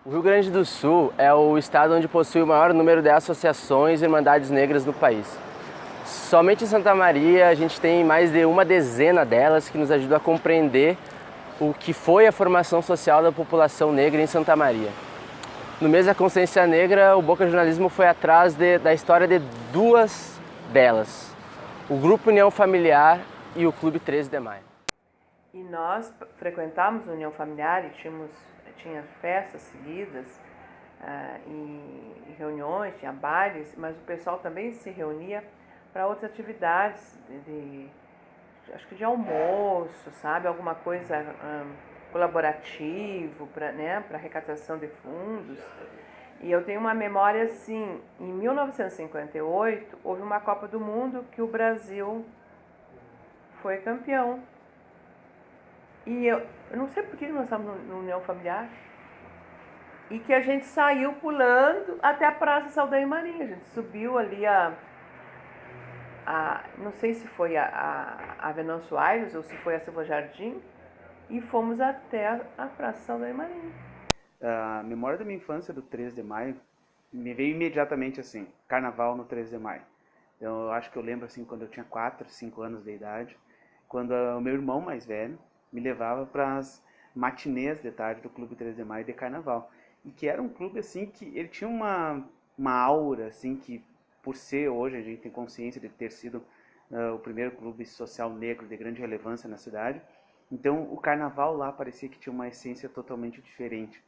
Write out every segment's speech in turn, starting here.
O Rio Grande do Sul é o estado onde possui o maior número de associações e irmandades negras no país. Somente em Santa Maria a gente tem mais de uma dezena delas que nos ajudam a compreender o que foi a formação social da população negra em Santa Maria. No mês da Consciência Negra, o Boca Jornalismo foi atrás da história de duas delas, o Grupo União Familiar e o Clube 13 de Maio. E nós frequentávamos a União Familiar e tinha festas seguidas e reuniões, tinha bailes, mas o pessoal também se reunia para outras atividades, acho que de almoço, sabe? Alguma coisa colaborativo para arrecadação de fundos. E eu tenho uma memória assim, em 1958 houve uma Copa do Mundo que o Brasil foi campeão. E eu não sei por que nós estávamos no União Familiar. E que a gente saiu pulando até a Praça Saldanha Marinho. A gente subiu ali não sei se foi a Venâncio Aires ou se foi a Silva Jardim. E fomos até a Praça Saldanha Marinho. A memória da minha infância do 13 de maio me veio imediatamente assim, carnaval no 13 de maio. Então, eu acho que eu lembro assim quando eu tinha 4, 5 anos de idade, quando o meu irmão mais velho me levava para as matinês de tarde do Clube 13 de Maio de carnaval. E que era um clube assim que ele tinha uma aura assim que, por ser hoje a gente tem consciência de ter sido o primeiro clube social negro de grande relevância na cidade. Então o carnaval lá parecia que tinha uma essência totalmente diferente.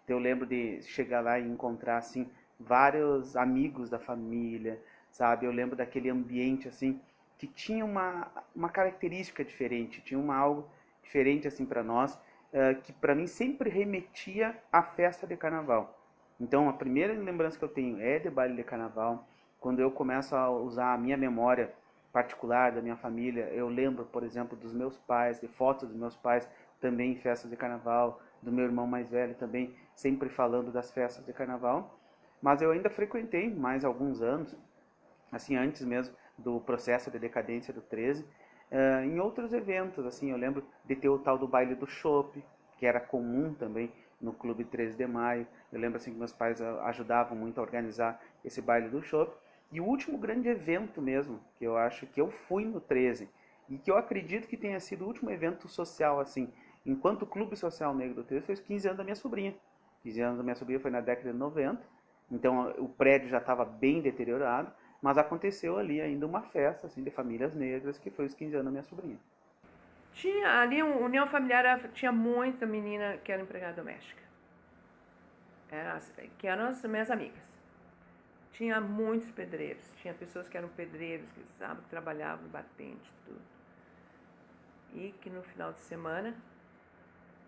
Então eu lembro de chegar lá e encontrar assim vários amigos da família, sabe? Eu lembro daquele ambiente assim que tinha uma característica diferente, tinha algo diferente assim para nós, que para mim sempre remetia à festa de carnaval. Então a primeira lembrança que eu tenho é de baile de carnaval. Quando eu começo a usar a minha memória particular da minha família, eu lembro, por exemplo, dos meus pais, de fotos dos meus pais também em festas de carnaval, do meu irmão mais velho também sempre falando das festas de carnaval. Mas eu ainda frequentei mais alguns anos, assim, antes mesmo do processo de decadência do 13, em outros eventos, assim, eu lembro de ter o tal do baile do chopp, que era comum também no Clube 13 de Maio. Eu lembro assim que meus pais ajudavam muito a organizar esse baile do chopp. E o último grande evento mesmo, que eu acho que eu fui no 13, e que eu acredito que tenha sido o último evento social, assim, enquanto Clube Social Negro do 13, foi os 15 anos da minha sobrinha. 15 anos da minha sobrinha foi na década de 90, então o prédio já estava bem deteriorado, mas aconteceu ali ainda uma festa assim, de famílias negras, que foi os 15 anos da minha sobrinha. Tinha ali, União Familiar tinha muita menina que era empregada doméstica. Que eram as minhas amigas. Tinha muitos pedreiros, tinha pessoas que eram pedreiros, que trabalhavam, batente, tudo. E que no final de semana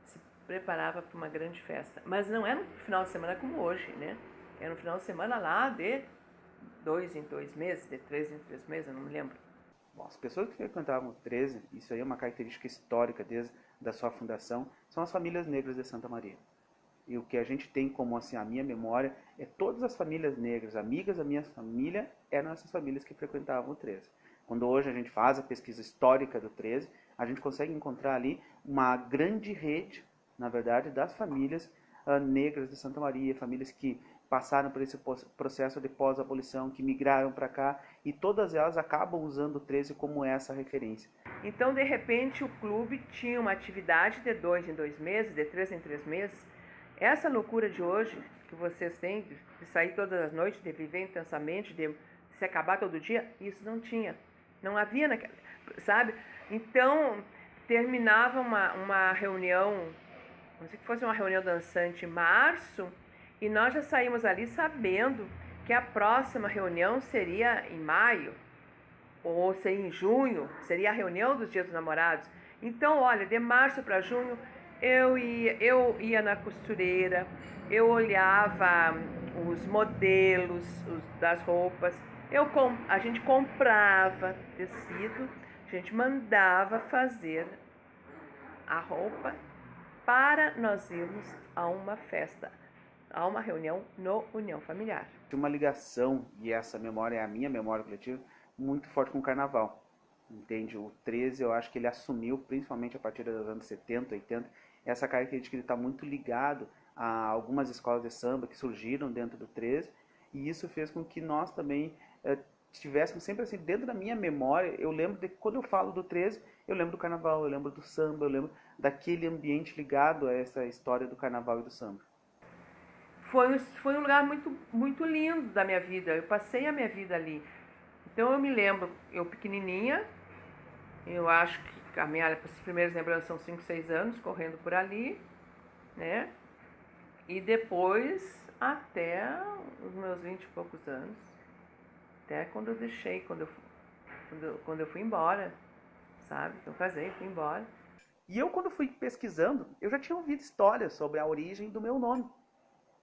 se preparava para uma grande festa. Mas não era um final de semana como hoje, né? Era um final de semana lá de 2 em 2 meses, de 3 em 3 meses, eu não me lembro. Bom, as pessoas que frequentavam o 13, isso aí é uma característica histórica desde da sua fundação, são as famílias negras de Santa Maria. E o que a gente tem como assim, a minha memória é todas as famílias negras, amigas da minha família, eram essas famílias que frequentavam o 13. Quando hoje a gente faz a pesquisa histórica do 13, a gente consegue encontrar ali uma grande rede, na verdade, das famílias negras de Santa Maria, famílias que passaram por esse processo de pós-abolição, que migraram para cá, e todas elas acabam usando o 13 como essa referência. Então, de repente, o clube tinha uma atividade de 2 em 2 meses, de 3 em 3 meses. Essa loucura de hoje, que vocês têm, de sair todas as noites, de viver intensamente, de se acabar todo dia, isso não tinha. Não havia naquela, sabe? Então, terminava uma reunião, não sei que fosse uma reunião dançante em março, e nós já saímos ali sabendo que a próxima reunião seria em maio, ou seria em junho, seria a reunião dos Dias dos Namorados. Então, olha, de março para junho, eu ia na costureira, eu olhava os modelos das roupas, a gente comprava tecido, a gente mandava fazer a roupa para nós irmos a uma festa, a uma reunião no União Familiar. Tem uma ligação, e essa memória é a minha memória coletiva, muito forte com o carnaval. Entende? O 13 eu acho que ele assumiu, principalmente a partir dos anos 70, 80, essa característica de estar muito ligado a algumas escolas de samba que surgiram dentro do 13, e isso fez com que nós também estivéssemos sempre assim, dentro da minha memória, eu lembro de quando eu falo do 13, eu lembro do carnaval, eu lembro do samba, eu lembro daquele ambiente ligado a essa história do carnaval e do samba. Foi um lugar muito lindo da minha vida, eu passei a minha vida ali. Então eu me lembro, eu pequenininha, eu acho que as primeiras lembranças são 5, 6 anos, correndo por ali, né? E depois, até os meus 20 e poucos anos, até quando eu deixei, quando eu fui embora, sabe? Eu casei, fui embora. E eu, quando fui pesquisando, eu já tinha ouvido histórias sobre a origem do meu nome.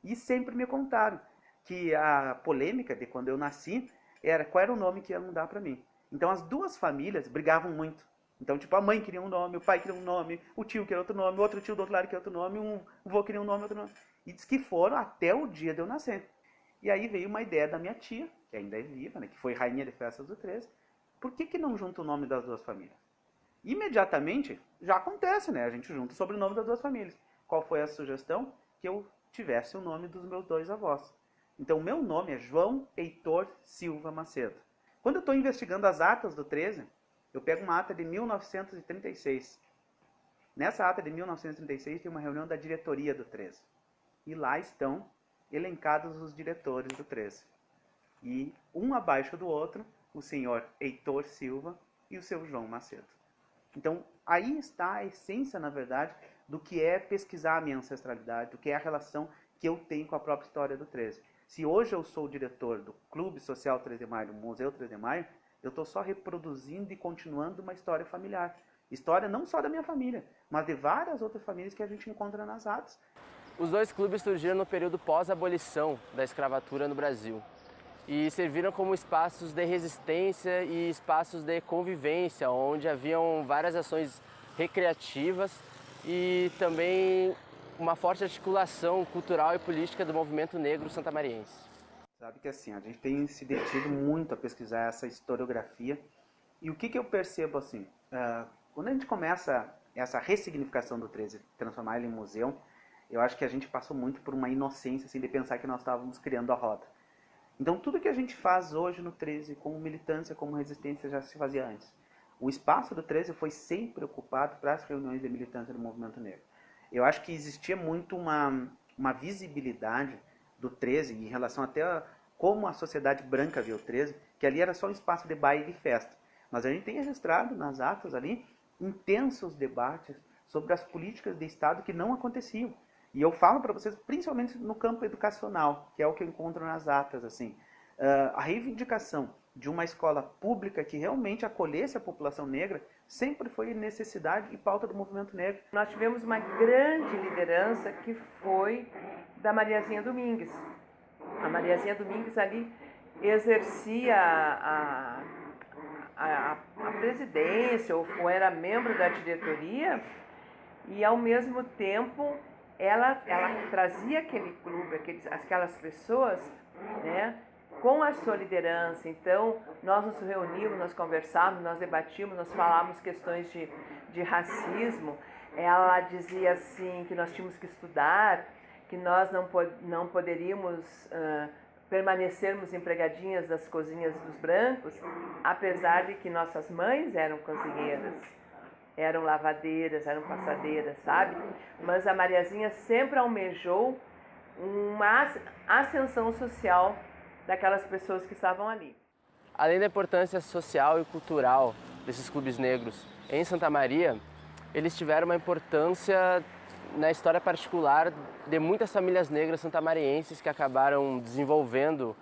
E sempre me contaram que a polêmica de quando eu nasci era qual era o nome que iam dar para mim. Então as duas famílias brigavam muito. Então, tipo, a mãe queria um nome, o pai queria um nome, o tio queria outro nome, o outro tio do outro lado queria outro nome, um avô queria um nome, outro nome. E diz que foram até o dia de eu nascer. E aí veio uma ideia da minha tia, que ainda é viva, né, que foi rainha de festas do 13. Por que não junta o nome das duas famílias? Imediatamente, já acontece, né? A gente junta o sobrenome das duas famílias. Qual foi a sugestão? Que eu tivesse o nome dos meus dois avós. Então, o meu nome é João Heitor Silva Macedo. Quando eu estou investigando as atas do 13, eu pego uma ata de 1936. Nessa ata de 1936 tem uma reunião da diretoria do 13. E lá estão elencados os diretores do 13. E um abaixo do outro, o senhor Heitor Silva e o seu João Macedo. Então, aí está a essência, na verdade, do que é pesquisar a minha ancestralidade, do que é a relação que eu tenho com a própria história do 13. Se hoje eu sou o diretor do Clube Social 13 de Maio, do Museu 13 de Maio, eu estou só reproduzindo e continuando uma história familiar. História não só da minha família, mas de várias outras famílias que a gente encontra nas atas. Os dois clubes surgiram no período pós-abolição da escravatura no Brasil e serviram como espaços de resistência e espaços de convivência, onde haviam várias ações recreativas e também uma forte articulação cultural e política do movimento negro santamariense. Sabe que assim, a gente tem se detido muito a pesquisar essa historiografia, e o que eu percebo assim, quando a gente começa essa ressignificação do 13, transformar ele em museu, eu acho que a gente passou muito por uma inocência assim, de pensar que nós estávamos criando a roda. Então tudo que a gente faz hoje no 13, como militância, como resistência, já se fazia antes. O espaço do 13 foi sempre ocupado para as reuniões de militância do movimento negro. Eu acho que existia muito uma visibilidade do 13 em relação até a como a sociedade branca viu o 13, que ali era só um espaço de baile e festa. Mas a gente tem registrado nas atas ali intensos debates sobre as políticas de Estado que não aconteciam. E eu falo para vocês, principalmente no campo educacional, que é o que eu encontro nas atas, assim, a reivindicação de uma escola pública que realmente acolhesse a população negra sempre foi necessidade e pauta do movimento negro. Nós tivemos uma grande liderança que foi da Mariazinha Domingues. A Mariazinha Domingues ali exercia a presidência ou era membro da diretoria e ao mesmo tempo ela trazia aquele clube, aquelas pessoas, né, com a sua liderança. Então, nós nos reunimos, nós conversávamos, nós debatíamos, nós falávamos questões de racismo. Ela dizia assim que nós tínhamos que estudar, que nós não poderíamos permanecermos empregadinhas das cozinhas dos brancos, apesar de que nossas mães eram cozinheiras, eram lavadeiras, eram passadeiras, sabe? Mas a Mariazinha sempre almejou uma ascensão social daquelas pessoas que estavam ali. Além da importância social e cultural desses clubes negros em Santa Maria, eles tiveram uma importância na história particular de muitas famílias negras santamarienses que acabaram desenvolvendo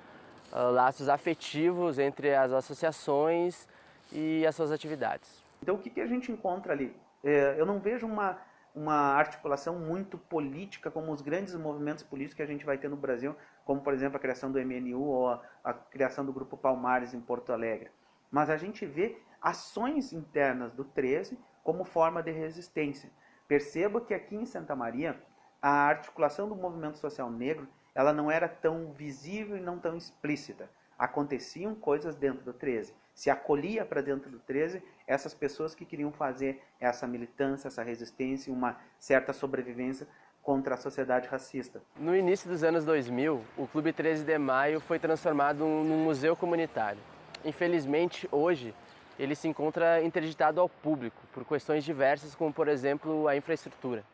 laços afetivos entre as associações e as suas atividades. Então, o que a gente encontra ali? Eu não vejo uma articulação muito política como os grandes movimentos políticos que a gente vai ter no Brasil, como, por exemplo, a criação do MNU ou a criação do Grupo Palmares em Porto Alegre. Mas a gente vê ações internas do 13 como forma de resistência. Perceba que aqui em Santa Maria, a articulação do movimento social negro ela não era tão visível e não tão explícita. Aconteciam coisas dentro do 13. Se acolhia para dentro do 13 essas pessoas que queriam fazer essa militância, essa resistência, uma certa sobrevivência contra a sociedade racista. No início dos anos 2000, o Clube 13 de Maio foi transformado num museu comunitário. Infelizmente, hoje, ele se encontra interditado ao público por questões diversas, como, por exemplo, a infraestrutura.